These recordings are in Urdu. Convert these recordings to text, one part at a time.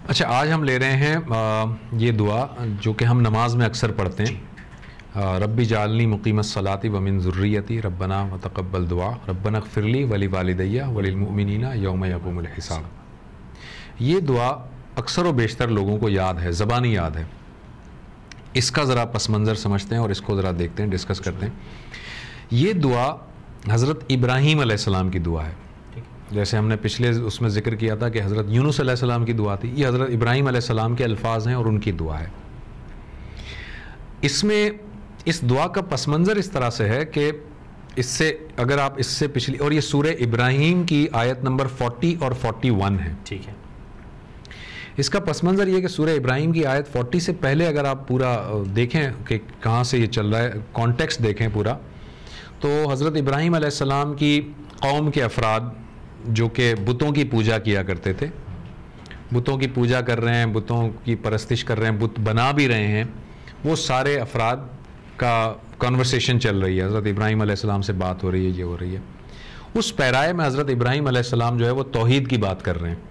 اچھا، آج ہم لے رہے ہیں یہ دعا جو کہ ہم نماز میں اکثر پڑھتے ہیں، ربی جعلنی مقیم الصلاۃ ومن ذریتی ربنا وتقبل دعا ربنا اغفر لی ولوالدی وللمؤمنین یوم یقوم الحساب۔ یہ دعا اکثر و بیشتر لوگوں کو یاد ہے، زبانی یاد ہے۔ اس کا ذرا پس منظر سمجھتے ہیں اور اس کو ذرا دیکھتے ہیں، ڈسکس کرتے ہیں۔ یہ دعا حضرت ابراہیم علیہ السلام کی دعا ہے۔ جیسے ہم نے پچھلے اس میں ذکر کیا تھا کہ حضرت یونس علیہ السلام کی دعا تھی، یہ حضرت ابراہیم علیہ السلام کے الفاظ ہیں اور ان کی دعا ہے۔ اس میں اس دعا کا پس منظر اس طرح سے ہے کہ اس سے اگر آپ اس سے پچھلی، اور یہ سورہ ابراہیم کی آیت نمبر 40 اور 41 ہے، ٹھیک ہے۔ اس کا پس منظر یہ کہ سورہ ابراہیم کی آیت 40 سے پہلے اگر آپ پورا دیکھیں کہ کہاں سے یہ چل رہا ہے، کانٹیکسٹ دیکھیں پورا، تو حضرت ابراہیم علیہ السلام کی قوم کے افراد جو کہ بتوں کی پوجا کیا کرتے تھے، بتوں کی پوجا کر رہے ہیں، بتوں کی پرستش کر رہے ہیں، بت بنا بھی رہے ہیں، وہ سارے افراد کا کنورسیشن چل رہی ہے، حضرت ابراہیم علیہ السلام سے بات ہو رہی ہے، یہ ہو رہی ہے۔ اس پیرائے میں حضرت ابراہیم علیہ السلام جو ہے وہ توحید کی بات کر رہے ہیں،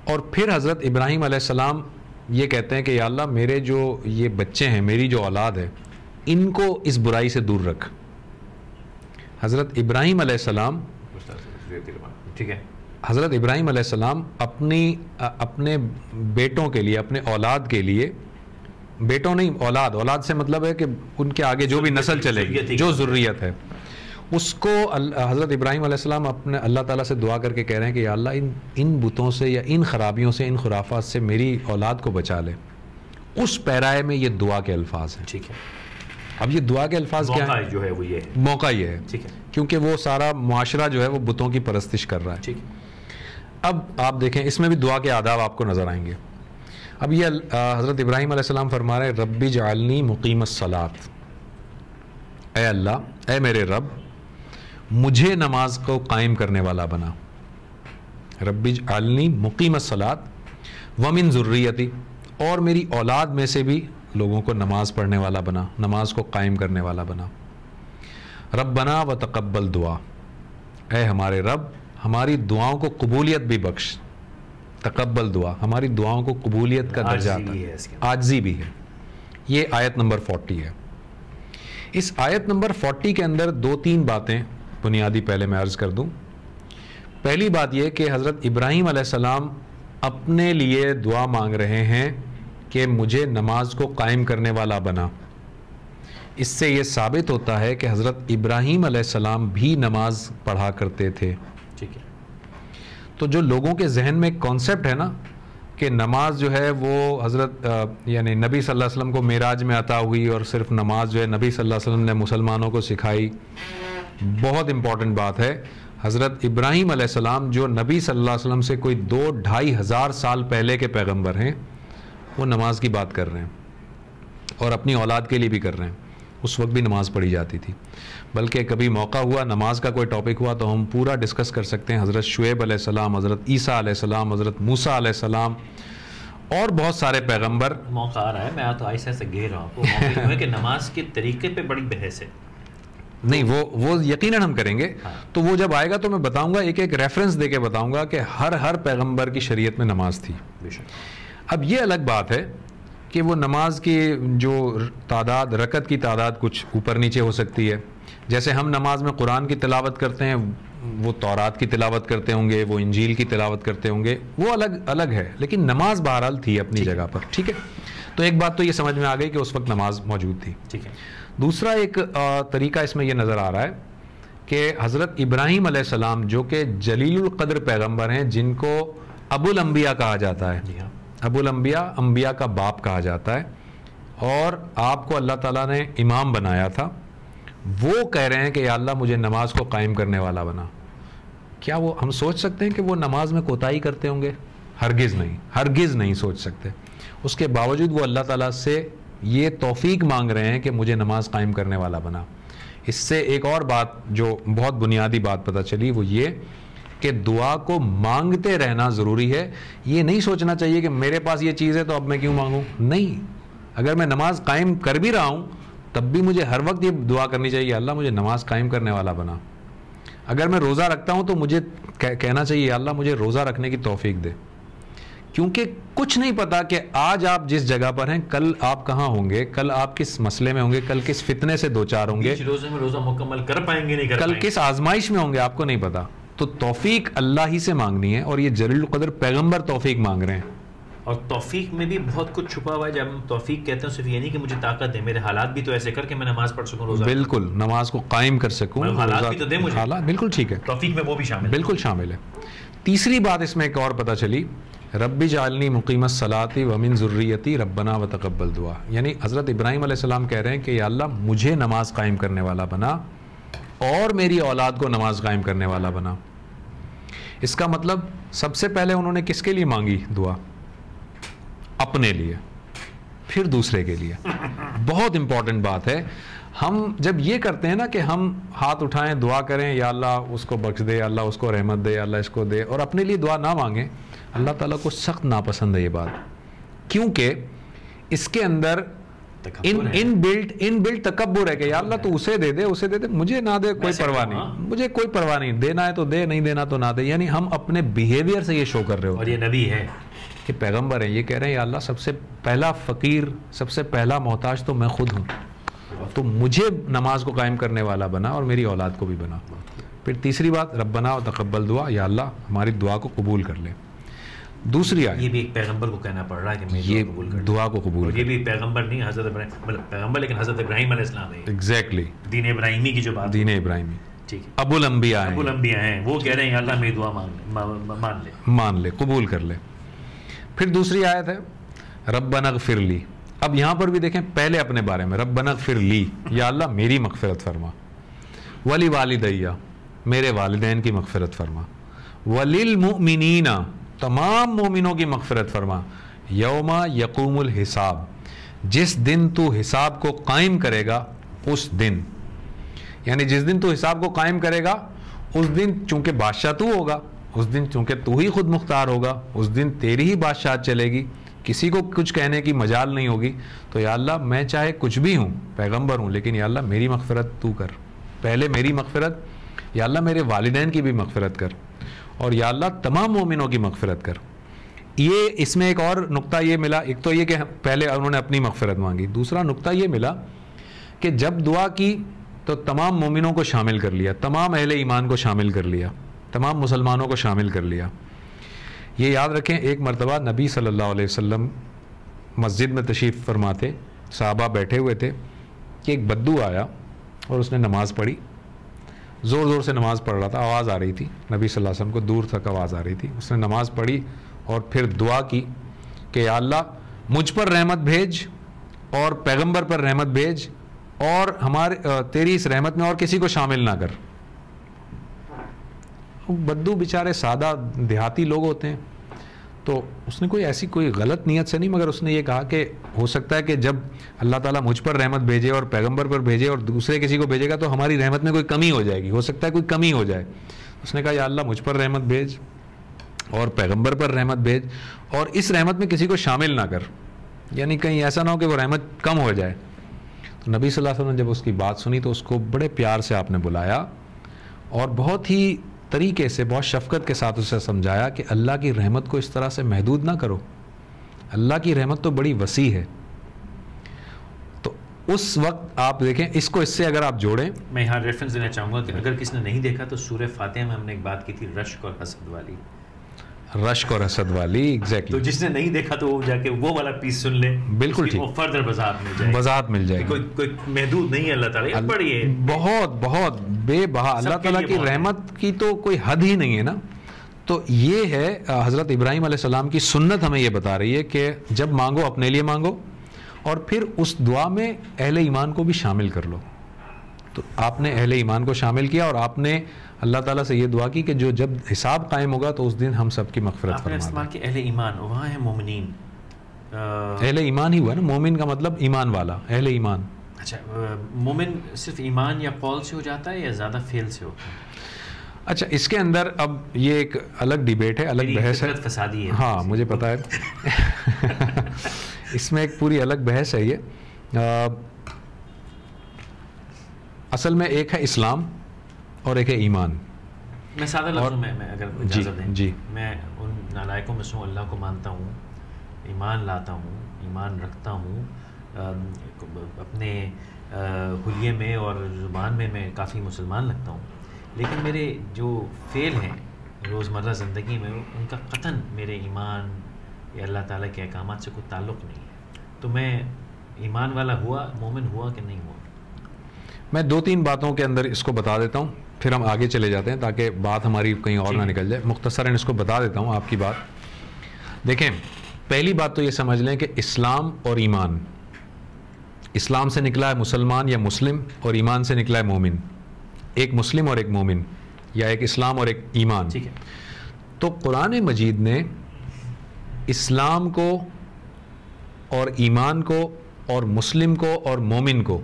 اور پھر حضرت ابراہیم علیہ السلام یہ کہتے ہیں کہ یا اللہ میرے جو یہ بچے ہیں، میری جو اولاد ہے، ان کو اس برائی سے دور رکھ۔ حضرت ابراہیم علیہ السلام ٹھیک ہے، حضرت ابراہیم علیہ السلام اپنے بیٹوں کے لیے، اپنے اولاد کے لیے، بیٹوں نہیں، اولاد سے مطلب ہے کہ ان کے آگے جو بھی نسل چلے گی، جو ذریت ہے، اس کو حضرت ابراہیم علیہ السلام اپنے اللہ تعالیٰ سے دعا کر کے کہہ رہے ہیں کہ یا اللہ ان بتوں سے یا ان خرابیوں سے، ان خرافات سے میری اولاد کو بچا لے۔ اس پیرائے میں یہ دعا کے الفاظ ہیں۔ ٹھیک ہے۔ اب یہ دعا کے الفاظ کیا ہیں؟ جو ہے وہ یہ ہے، موقع یہ ہے، ٹھیک ہے، کیونکہ وہ سارا معاشرہ جو ہے وہ بتوں کی پرستش کر رہا ہے۔ ٹھیک ہے۔ اب آپ دیکھیں اس میں بھی دعا کے آداب آپ کو نظر آئیں گے۔ اب یہ حضرت ابراہیم علیہ السلام فرما رہے ہیں ربی جعلنی مقیم الصلاۃ، اے اللہ، اے میرے رب، مجھے نماز کو قائم کرنے والا بنا۔ ربی جعلنی مقیم الصلاۃ ومن ذریتی، اور میری اولاد میں سے بھی لوگوں کو نماز پڑھنے والا بنا، نماز کو قائم کرنے والا بنا۔ ربنا وتقبل دعا، اے ہمارے رب، ہماری دعاؤں کو قبولیت بھی بخش۔ تقبل دعا، ہماری دعاؤں کو قبولیت کا درجہ آتا ہے، عاجزی بھی ہے۔ یہ آیت نمبر 40 ہے۔ اس آیت نمبر 40 کے اندر 2-3 باتیں بنیادی پہلے میں عرض کر دوں۔ پہلی بات یہ کہ حضرت ابراہیم علیہ السلام اپنے لیے دعا مانگ رہے ہیں کہ مجھے نماز کو قائم کرنے والا بنا۔ اس سے یہ ثابت ہوتا ہے کہ حضرت ابراہیم علیہ السلام بھی نماز پڑھا کرتے تھے۔ ٹھیک ہے۔ تو جو لوگوں کے ذہن میں ایک کانسیپٹ ہے نا کہ نماز جو ہے وہ حضرت یعنی نبی صلی اللہ علیہ وسلم کو معراج میں عطا ہوئی اور صرف نماز جو ہے نبی صلی اللہ علیہ وسلم نے مسلمانوں کو سکھائی، بہت امپورٹنٹ بات ہے۔ حضرت ابراہیم علیہ السلام جو نبی صلی اللہ علیہ وسلم سے کوئی 2-2.5 ہزار سال پہلے کے پیغمبر ہیں، وہ نماز کی بات کر رہے ہیں اور اپنی اولاد کے لیے بھی کر رہے ہیں۔ اس وقت بھی نماز پڑھی جاتی تھی، بلکہ کبھی موقع ہوا نماز کا کوئی ٹاپک ہوا تو ہم پورا ڈسکس کر سکتے ہیں۔ حضرت شعیب علیہ السلام، حضرت عیسیٰ علیہ السلام، حضرت موسیٰ علیہ السلام اور بہت سارے پیغمبر۔ موقع آ رہا ہے، میں تو ایسا گھیر رہا ہوں آپ کو، موقع ہے کہ نماز کے طریقے پہ بڑی بحث ہے۔ نہیں، وہ یقیناً ہم کریں گے، تو وہ جب آئے گا تو میں بتاؤں گا، ایک ریفرنس دے کے بتاؤں گا کہ ہر پیغمبر کی شریعت میں نماز تھی۔ اب یہ الگ بات ہے کہ وہ نماز کی جو تعداد، رکعت کی تعداد کچھ اوپر نیچے ہو سکتی ہے۔ جیسے ہم نماز میں قرآن کی تلاوت کرتے ہیں، وہ تورات کی تلاوت کرتے ہوں گے، وہ انجیل کی تلاوت کرتے ہوں گے، وہ الگ ہے، لیکن نماز بہرحال تھی اپنی جگہ پر۔ ٹھیک ہے، تو ایک بات تو یہ سمجھ میں آ گئی کہ اس وقت نماز موجود تھی۔ ٹھیک ہے۔ دوسرا ایک طریقہ اس میں یہ نظر آ رہا ہے کہ حضرت ابراہیم علیہ السلام جو کہ جلیل القدر پیغمبر ہیں، جن کو ابو الانبیاء کہا جاتا ہے، ابو الانبیاء، انبیاء کا باپ کہا جاتا ہے، اور آپ کو اللہ تعالیٰ نے امام بنایا تھا، وہ کہہ رہے ہیں کہ یا اللہ مجھے نماز کو قائم کرنے والا بنا۔ کیا وہ ہم سوچ سکتے ہیں کہ وہ نماز میں کوتاہی کرتے ہوں گے؟ ہرگز نہیں سوچ سکتے۔ اس کے باوجود وہ اللہ تعالیٰ سے یہ توفیق مانگ رہے ہیں کہ مجھے نماز قائم کرنے والا بنا۔ اس سے ایک اور بات جو بہت بنیادی بات پتہ چلی، وہ یہ کہ دعا کو مانگتے رہنا ضروری ہے۔ یہ نہیں سوچنا چاہیے کہ میرے پاس یہ چیز ہے تو اب میں کیوں مانگوں، نہیں، اگر میں نماز قائم کر بھی رہا ہوں تب بھی مجھے ہر وقت یہ دعا کرنی چاہیے، اللہ مجھے نماز قائم کرنے والا بنا۔ اگر میں روزہ رکھتا ہوں تو مجھے کہنا چاہیے اللہ مجھے روزہ رکھنے کی توفیق دے، کیونکہ کچھ نہیں پتا کہ آج آپ جس جگہ پر ہیں کل آپ کہاں ہوں گے, کل آپ کس مسئلے میں ہوں گے, کل کس فتنے سے دوچار ہوں گے, روزے میں روزہ مکمل کر پائیں گے نہیں کر کل کس آزمائش میں ہوں گے, آپ کو نہیں پتا. تو توفیق اللہ ہی سے مانگنی ہے, اور یہ جلیل القدر پیغمبر توفیق مانگ رہے ہیں. اور توفیق میں بھی بہت کچھ چھپا ہوا ہے. جب ہم توفیق کہتے ہیں صرف یہ نہیں کہ مجھے طاقت دے, میرے حالات بھی تو ایسے کر کے میں نماز پڑھ سکوں روزہ. بالکل, نماز کو قائم کر سکوں, حالات بھی تو دے مجھے. حالات بالکل ٹھیک ہے, توفیق میں وہ بھی شامل, بالکل شامل ہے. تیسری بات اس میں ایک اور پتہ چلی, رب اجعلنی مقیم الصلاۃ ومن ذریتی ربنا وتقبل دعا. یعنی حضرت ابراہیم علیہ السلام کہہ رہے ہیں کہ یا اللہ مجھے نماز قائم کرنے والا بنا اور میری اولاد کو نماز قائم کرنے والا بنا. اس کا مطلب سب سے پہلے انہوں نے کس کے لیے مانگی دعا؟ اپنے لیے, پھر دوسرے کے لیے. بہت امپورٹنٹ بات ہے. ہم جب یہ کرتے ہیں نا کہ ہم ہاتھ اٹھائیں دعا کریں یا اللہ اس کو بخش دے, اللہ اس کو رحمت دے, اللہ اس کو دے, اور اپنے لیے دعا نہ مانگیں, اللہ تعالیٰ کو سخت ناپسند ہے یہ بات. کیونکہ اس کے اندر ان بلٹ تکبر ہے کہ یا اللہ تو اسے دے دے, اسے دے دے, مجھے نہ دے کوئی پرواہ نہیں, مجھے کوئی پرواہ نہیں, دینا ہے تو دے, نہیں دینا تو نہ دے. یعنی ہم اپنے بیہیویئر سے یہ شو کر رہے ہو. اور یہ نبی ہے کہ پیغمبر ہیں, یہ کہہ رہے ہیں یا اللہ سب سے پہلا فقیر, سب سے پہلا محتاج تو میں خود ہوں, تو مجھے نماز کو قائم کرنے والا بنا اور میری اولاد کو بھی بنا. پھر تیسری بات ربنا وتقبل دعا, یا اللہ ہماری دعا کو قبول کر لے. دوسری آیت, یہ بھی ایک پیغمبر کو کہنا پڑ رہا ہے کہ یہ دعا کو قبول کر. یہ بھی پیغمبر نہیں, حضرت ابراہیم پیغمبر, لیکن حضرت ابراہیم علیہ السلام ہے. ایگزیکٹلی, دین ابراہیمی کی جو بات, دین ابراہیمی, ٹھیک ہے, ابو الانبیاء ہیں, ابو الانبیاء ہیں, وہ کہہ رہے ہیں اللہ میری دعا مان لے, قبول کر لے. پھر دوسری آیت ہے ربنا اغفر لی. اب یہاں پر بھی دیکھیں پہلے اپنے بارے میں, ربنا اغفر لی, یا اللہ میری مغفرت فرما, ولی والدیہ, میرے والدین کی مغفرت فرما, وللمؤمنین, تمام مومنوں کی مغفرت فرما, یوم یقوم الحساب, جس دن تو حساب کو قائم کرے گا اس دن. یعنی جس دن تو حساب کو قائم کرے گا اس دن چونکہ بادشاہ تو ہوگا, اس دن چونکہ تو ہی خود مختار ہوگا, اس دن تیری ہی بادشاہت چلے گی, کسی کو کچھ کہنے کی مجال نہیں ہوگی. تو یا اللہ میں چاہے کچھ بھی ہوں, پیغمبر ہوں, لیکن یا اللہ میری مغفرت تو کر, پہلے میری مغفرت, یا اللہ میرے والدین کی بھی مغفرت کر, اور یا اللہ تمام مومنوں کی مغفرت کر. یہ اس میں ایک اور نقطہ یہ ملا, ایک تو یہ کہ پہلے انہوں نے اپنی مغفرت مانگی, دوسرا نقطہ یہ ملا کہ جب دعا کی تو تمام مومنوں کو شامل کر لیا, تمام اہل ایمان کو شامل کر لیا, تمام مسلمانوں کو شامل کر لیا. یہ یاد رکھیں, ایک مرتبہ نبی صلی اللہ علیہ وسلم مسجد میں تشریف فرما تھے, صحابہ بیٹھے ہوئے تھے کہ ایک بدو آیا اور اس نے نماز پڑھی, زور زور سے نماز پڑھ رہا تھا, آواز آ رہی تھی نبی صلی اللہ علیہ وسلم کو, دور تک آواز آ رہی تھی. اس نے نماز پڑھی اور پھر دعا کی کہ یا اللہ مجھ پر رحمت بھیج اور پیغمبر پر رحمت بھیج, اور ہمارے تیری اس رحمت میں اور کسی کو شامل نہ کر. بدو بیچارے سادہ دیہاتی لوگ ہوتے ہیں, تو اس نے کوئی ایسی کوئی غلط نیت سے نہیں, مگر اس نے یہ کہا کہ ہو سکتا ہے کہ جب اللہ تعالیٰ مجھ پر رحمت بھیجے اور پیغمبر پر بھیجے اور دوسرے کسی کو بھیجے گا تو ہماری رحمت میں کوئی کمی ہو جائے گی, ہو سکتا ہے کوئی کمی ہو جائے. اس نے کہا یا اللہ مجھ پر رحمت بھیج اور پیغمبر پر رحمت بھیج, اور اس رحمت میں کسی کو شامل نہ کر, یعنی کہیں ایسا نہ ہو کہ وہ رحمت کم ہو جائے. تو نبی صلی اللہ علیہ وسلم نے جب اس کی بات سنی تو اس کو بڑے پیار سے آپ نے بلایا اور بہت ہی طریقے سے, بہت شفقت کے ساتھ اسے سمجھایا کہ اللہ کی رحمت کو اس طرح سے محدود نہ کرو, اللہ کی رحمت تو بڑی وسیع ہے. تو اس وقت آپ دیکھیں اس کو, اس سے اگر آپ جوڑیں, میں یہاں ریفرنس دینا چاہوں گا کہ اگر کسی نے نہیں دیکھا تو سورہ فاتحہ میں ہم نے ایک بات کی تھی رشک اور حسد والی, رشک اور حسد والی, ایگزیکٹلی. تو جس نے نہیں دیکھا تو وہ جا کے وہ والا پیس سن لے, بالکل ٹھیک, فردر وضاحت مل جائے گی. کوئی محدود نہیں ہے اللہ تعالیٰ, بڑی ہے بہت بہت بے بہا, اللہ تعالیٰ کی رحمت کی تو کوئی حد ہی نہیں ہے نا. تو یہ ہے حضرت ابراہیم علیہ السلام کی سنت ہمیں یہ بتا رہی ہے کہ جب مانگو اپنے لیے مانگو, اور پھر اس دعا میں اہل ایمان کو بھی شامل کر لو. تو آپ نے اہل ایمان کو شامل کیا اور آپ نے اللہ تعالیٰ سے یہ دعا کی کہ جو جب حساب قائم ہوگا تو اس دن ہم سب کی مغفرت فرما دے. استعمال کہ اہل ایمان وہاں ہے مومنین, اہل ایمان ہی ہوا نا, مومن کا مطلب ایمان والا, اہل ایمان. اچھا, مومن صرف ایمان یا قول سے ہو جاتا ہے یا زیادہ فعل سے ہوتا ہے؟ اچھا, اس کے اندر اب یہ ایک الگ ڈیبیٹ ہے, الگ بحث ہے, فسادی ہے. ہاں مجھے پتا ہے اس میں ایک پوری الگ بحث ہے. یہ اصل میں ایک ہے اسلام اور ایک ہے ایمان. میں سادہ لفظوں میں اگر اجازت دیں, جی, میں ان نالائقوں میں سے ہوں، اللہ کو مانتا ہوں، ایمان لاتا ہوں، ایمان رکھتا ہوں، اپنے حلیے میں اور زبان میں کافی مسلمان لگتا ہوں، لیکن میرے جو فعل ہیں روزمرہ زندگی میں ان کا قطعاً میرے ایمان یا اللہ تعالیٰ کے احکامات سے کوئی تعلق نہیں ہے. تو میں ایمان والا ہوا، مومن ہوا کہ نہیں ہوا؟ میں 2-3 باتوں کے اندر اس کو بتا دیتا ہوں، پھر ہم آگے چلے جاتے ہیں تاکہ بات ہماری کہیں اور نہ نکل جائے. مختصراً اس کو بتا دیتا ہوں آپ کی بات. دیکھیں، پہلی بات تو یہ سمجھ لیں کہ اسلام اور ایمان، اسلام سے نکلا ہے مسلمان یا مسلم، اور ایمان سے نکلا ہے مومن. ایک مسلم اور ایک مومن، یا ایک اسلام اور ایک ایمان. ٹھیک ہے. تو قرآن مجید نے اسلام کو اور ایمان کو اور مسلم کو اور مومن کو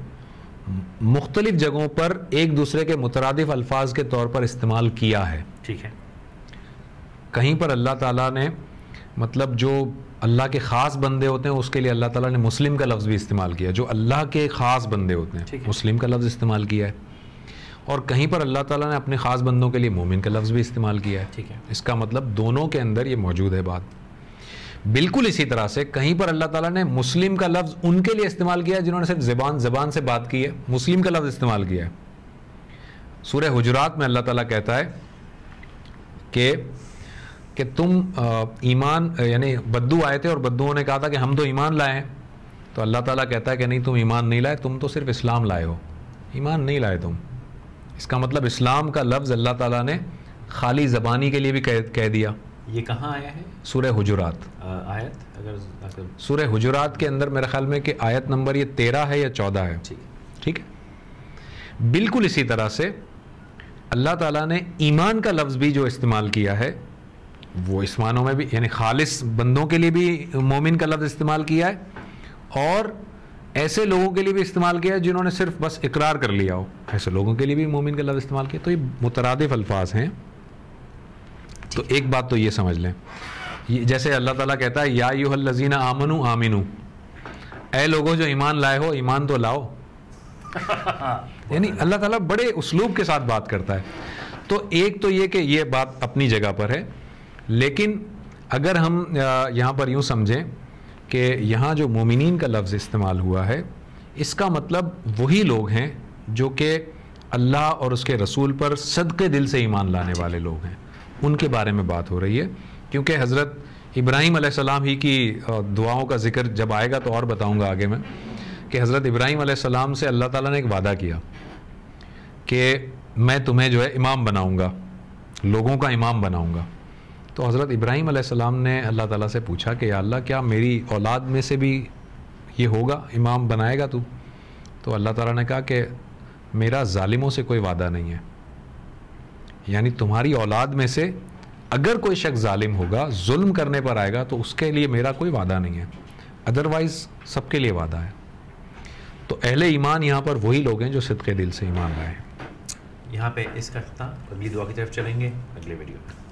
مختلف جگہوں پر ایک دوسرے کے مترادف الفاظ کے طور پر استعمال کیا ہے. ٹھیک ہے. کہیں پر اللہ تعالیٰ نے مطلب جو اللہ کے خاص بندے ہوتے ہیں اس کے لیے اللہ تعالیٰ نے مسلم کا لفظ بھی استعمال کیا، جو اللہ کے خاص بندے ہوتے ہیں مسلم کا لفظ استعمال کیا ہے. اور کہیں پر اللہ تعالیٰ نے اپنے خاص بندوں کے لیے مومن کا لفظ بھی استعمال کیا ہے. ٹھیک ہے. اس کا مطلب دونوں کے اندر یہ موجود ہے بات. بالکل اسی طرح سے کہیں پر اللہ تعالیٰ نے مسلم کا لفظ ان کے لیے استعمال کیا ہے جنہوں نے صرف زبان سے بات کی ہے، مسلم کا لفظ استعمال کیا ہے. سورہ حجرات میں اللہ تعالیٰ کہتا ہے کہ تم ایمان، یعنی بدو آئے تھے اور بدوؤں نے کہا تھا کہ ہم تو ایمان لائے ہیں. تو اللہ تعالیٰ کہتا ہے کہ نہیں، تم ایمان نہیں لائے، تم تو صرف اسلام لائے ہو، ایمان نہیں لائے تم. اس کا مطلب اسلام کا لفظ اللہ تعالیٰ نے خالی زبانی کے لیے بھی کہہ دیا. یہ کہاں آیا ہے؟ سورہ حجرات. آیت اگر سورہ حجرات کے اندر میرے خیال میں کہ آیت نمبر یہ 13 ہے یا 14 ہے. ٹھیک ہے. بالکل اسی طرح سے اللہ تعالیٰ نے ایمان کا لفظ بھی جو استعمال کیا ہے وہ اس معنوں میں بھی، یعنی خالص بندوں کے لیے بھی مومن کا لفظ استعمال کیا ہے، اور ایسے لوگوں کے لیے بھی استعمال کیا ہے جنہوں نے صرف بس اقرار کر لیا ہو، ایسے لوگوں کے لیے بھی مومن کا لفظ استعمال کیا. تو یہ مترادف الفاظ ہیں. تو ایک بات تو یہ سمجھ لیں، جیسے اللہ تعالیٰ کہتا ہے یا ایھا الذین آمنوا آمنو، اے لوگوں جو ایمان لائے ہو ایمان تو لاؤ. یعنی اللہ تعالیٰ بڑے اسلوب کے ساتھ بات کرتا ہے. تو ایک تو یہ کہ یہ بات اپنی جگہ پر ہے، لیکن اگر ہم یہاں پر یوں سمجھیں کہ یہاں جو مومنین کا لفظ استعمال ہوا ہے، اس کا مطلب وہی لوگ ہیں جو کہ اللہ اور اس کے رسول پر صدقے دل سے ایمان لانے والے لوگ ہیں، ان کے بارے میں بات ہو رہی ہے. کیونکہ حضرت ابراہیم علیہ السلام ہی کی دعاؤں کا ذکر جب آئے گا تو اور بتاؤں گا آگے میں، کہ حضرت ابراہیم علیہ السلام سے اللہ تعالیٰ نے ایک وعدہ کیا کہ میں تمہیں جو ہے امام بناؤں گا، لوگوں کا امام بناؤں گا. تو حضرت ابراہیم علیہ السلام نے اللہ تعالیٰ سے پوچھا کہ یا اللہ کیا میری اولاد میں سے بھی یہ ہوگا، امام بنائے گا تو؟ تو اللہ تعالیٰ نے کہا کہ میرا ظالموں سے کوئی وعدہ نہیں ہے، یعنی تمہاری اولاد میں سے اگر کوئی شخص ظالم ہوگا، ظلم کرنے پر آئے گا تو اس کے لیے میرا کوئی وعدہ نہیں ہے، ادروائز سب کے لیے وعدہ ہے. تو اہل ایمان یہاں پر وہی لوگ ہیں جو صدقے دل سے ایمان لائے ہیں. یہاں پہ اس کا اختتام، اگلی دعا کی طرف چلیں گے اگلے ویڈیو میں.